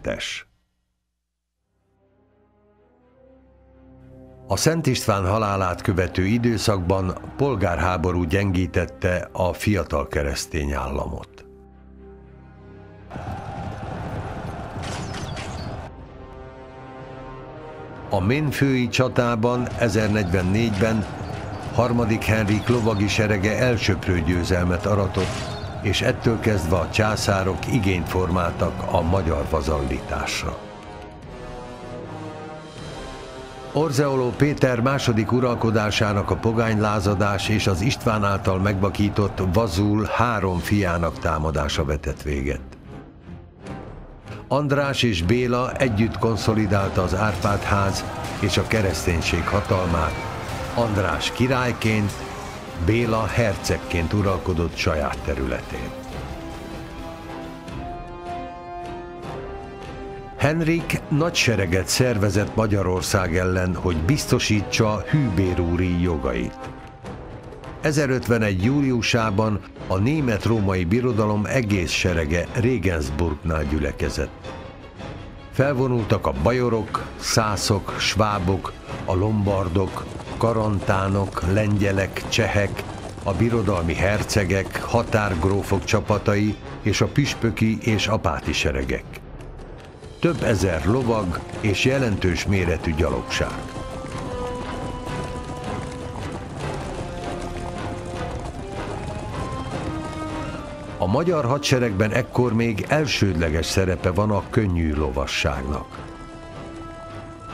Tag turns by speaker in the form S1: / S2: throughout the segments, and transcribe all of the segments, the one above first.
S1: nyertes. A Szent István halálát követő időszakban polgárháború gyengítette a fiatal keresztény államot. A ménfői csatában 1044-ben harmadik Henrik lovagi serege elsöprő győzelmet aratott, és ettől kezdve a császárok igényt formáltak a magyar vazallitásra. Orzeoló Péter második uralkodásának a pogánylázadás és az István által megvakított vazul 3 fiának támadása vetett véget. András és Béla együtt konszolidálta az Árpád-ház és a kereszténység hatalmát. András királyként, Béla hercegként uralkodott saját területén. Henrik nagy sereget szervezett Magyarország ellen, hogy biztosítsa hűbérúri jogait. 1051. júliusában a német-római birodalom egész serege Regensburgnál gyülekezett. Felvonultak a bajorok, szászok, svábok, a lombardok, karantánok, lengyelek, csehek, a birodalmi hercegek, határgrófok csapatai és a püspöki és apáti seregek. Több ezer lovag és jelentős méretű gyalogság. A magyar hadseregben ekkor még elsődleges szerepe van a könnyű lovasságnak.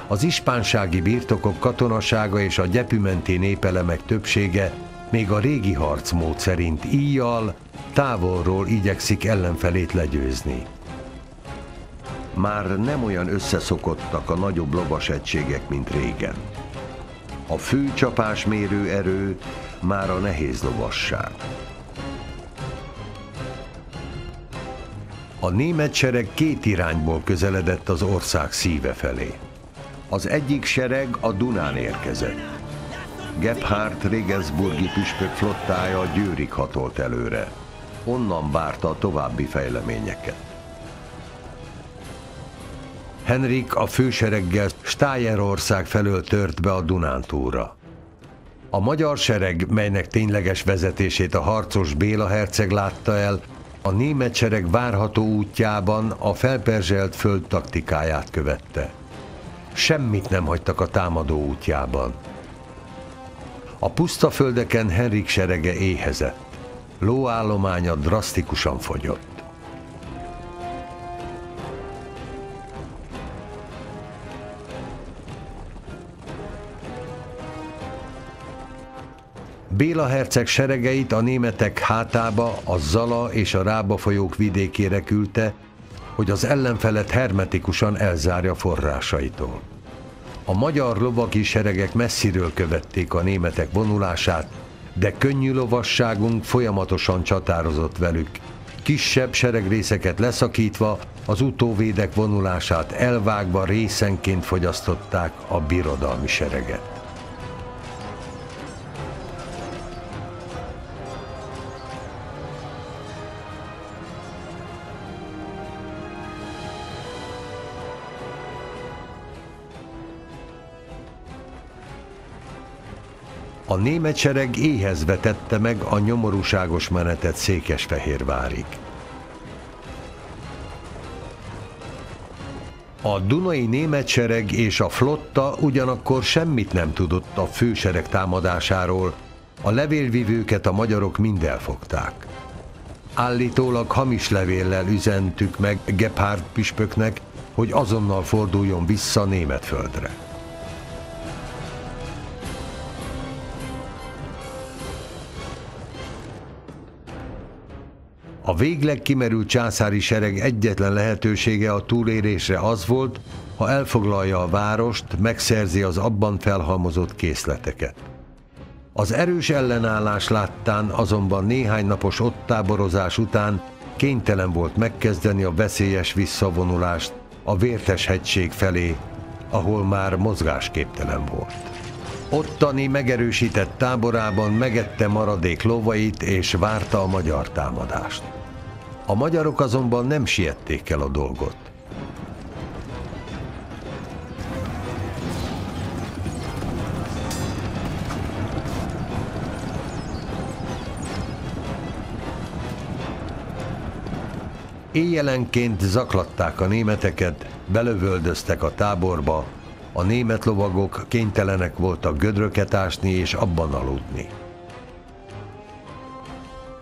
S1: Az ispánsági birtokok katonasága és a gyepümenti népelemek többsége még a régi harcmód szerint íjjal, távolról igyekszik ellenfelét legyőzni. Már nem olyan összeszokottak a nagyobb lovas egységek, mint régen. A fő csapásmérő erő már a nehéz lovasság. A német sereg 2 irányból közeledett az ország szíve felé. Az egyik sereg a Dunán érkezett. Gebhard regensburgi püspök flottája Győrig hatolt előre. Onnan várta a további fejleményeket. Henrik a fősereggel Stájerország felől tört be a Dunántúlra. A magyar sereg, melynek tényleges vezetését a harcos Béla herceg látta el, a német sereg várható útjában a felperzselt föld taktikáját követte. Semmit nem hagytak a támadó útjában. A puszta földeken Henrik serege éhezett. Lóállománya drasztikusan fogyott. Béla herceg seregeit a németek hátába, a Zala és a Rába folyók vidékére küldte, hogy az ellenfelet hermetikusan elzárja forrásaitól. A magyar lovagi seregek messziről követték a németek vonulását, de könnyű lovasságunk folyamatosan csatározott velük. Kisebb seregrészeket leszakítva, az utóvédek vonulását elvágva részenként fogyasztották a birodalmi sereget. A német sereg éhezve tette meg a nyomorúságos menetet Székesfehérvárig. A dunai német sereg és a flotta ugyanakkor semmit nem tudott a fősereg támadásáról, a levélvivőket a magyarok mind elfogták. Állítólag hamis levéllel üzentük meg Gebhard püspöknek, hogy azonnal forduljon vissza Németföldre. A végleg kimerült császári sereg egyetlen lehetősége a túlélésre az volt, ha elfoglalja a várost, megszerzi az abban felhalmozott készleteket. Az erős ellenállás láttán azonban néhány napos ott táborozás után kénytelen volt megkezdeni a veszélyes visszavonulást a Vértes hegység felé, ahol már mozgásképtelen volt. Ottani megerősített táborában megette maradék lovait és várta a magyar támadást. A magyarok azonban nem siették el a dolgot. Éjjelenként zaklatták a németeket, belövöldöztek a táborba, a német lovagok kénytelenek voltak gödröket ásni és abban aludni.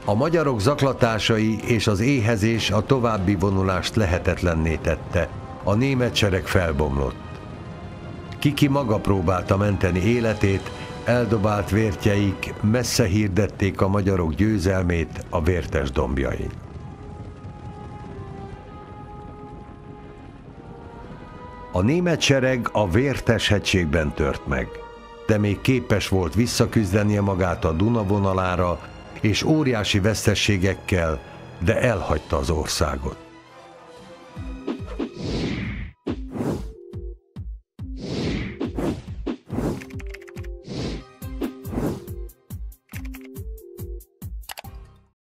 S1: A magyarok zaklatásai és az éhezés a további vonulást lehetetlenné tette, a német sereg felbomlott. Kiki maga próbálta menteni életét, eldobált vértjeik messze hirdették a magyarok győzelmét a vértes dombjain. A német sereg a Vértes hegységben tört meg, de még képes volt visszaküzdenie magát a Duna vonalára, és óriási veszteségekkel, de elhagyta az országot.